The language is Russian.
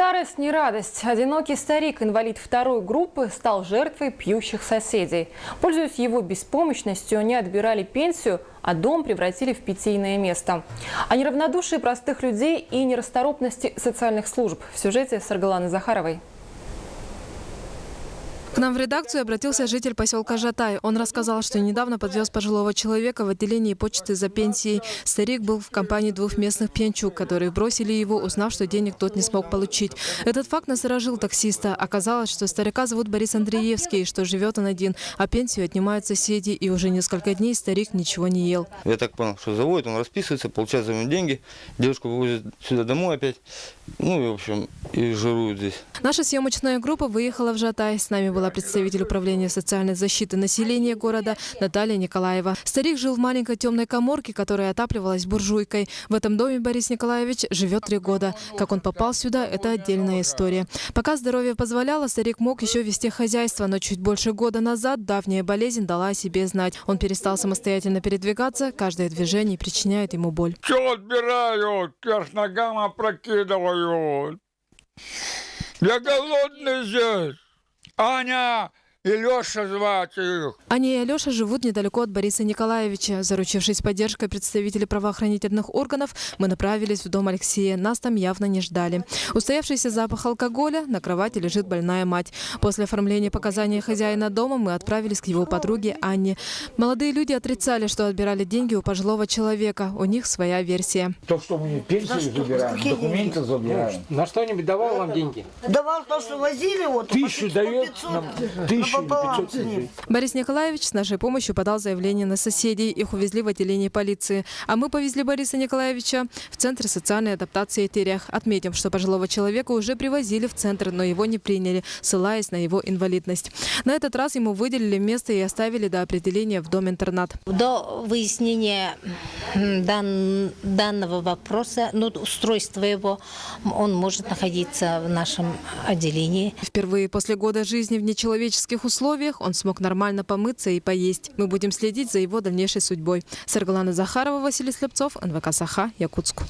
Старость не радость. Одинокий старик, инвалид второй группы, стал жертвой пьющих соседей. Пользуясь его беспомощностью, они отбирали пенсию, а дом превратили в питейное место. О неравнодушии простых людей и нерасторопности социальных служб в сюжете Саргаланы Захаровой. К нам в редакцию обратился житель поселка Жатай. Он рассказал, что недавно подвез пожилого человека в отделении почты за пенсией. Старик был в компании двух местных пьянчуг, которые бросили его, узнав, что денег тот не смог получить. Этот факт насторожил таксиста. Оказалось, что старика зовут Борис Андреевский, что живет он один, а пенсию отнимают соседи, и уже несколько дней старик ничего не ел. Я так понял, что заводит, он расписывается, получает за него деньги, девушку вывозят сюда домой опять, ну и в общем, и жируют здесь. Наша съемочная группа выехала в Жатай. С нами была представитель управления социальной защиты населения города Наталья Николаева. Старик жил в маленькой темной каморке, которая отапливалась буржуйкой. В этом доме Борис Николаевич живет 3 года. Как он попал сюда, это отдельная история. Пока здоровье позволяло, старик мог еще вести хозяйство, но чуть больше года назад давняя болезнь дала о себе знать. Он перестал самостоятельно передвигаться, каждое движение причиняет ему боль. Все отбирают, вверх ногам опрокидывают. Я голодный здесь. Аня и Леша звать их. Аня и Алеша живут недалеко от Бориса Николаевича. Заручившись поддержкой представителей правоохранительных органов, мы направились в дом Алексея. Нас там явно не ждали. Устоявшийся запах алкоголя, на кровати лежит больная мать. После оформления показаний хозяина дома мы отправились к его подруге Анне. Молодые люди отрицали, что отбирали деньги у пожилого человека. У них своя версия. То, что мы пенсию забираем, документы забираем. На что-нибудь давал вам деньги? Давал то, что возили, вот. 1000 дает нам, 1000 или 500 рублей. Борис Николаевич с нашей помощью подал заявление на соседей. Их увезли в отделение полиции. А мы повезли Бориса Николаевича в Центр социальной адаптации Терях. Отметим, что пожилого человека уже привозили в центр, но его не приняли, ссылаясь на его инвалидность. На этот раз ему выделили место и оставили до определения в дом-интернат. До выяснения данного вопроса, устройства его, он может находиться в нашем отделении. Впервые после года жизни в нечеловеческих условиях он смог нормально помыться и поесть. Мы будем следить за его дальнейшей судьбой. Саргалана Захарова, Василий Слепцов, НВК Саха, Якутск.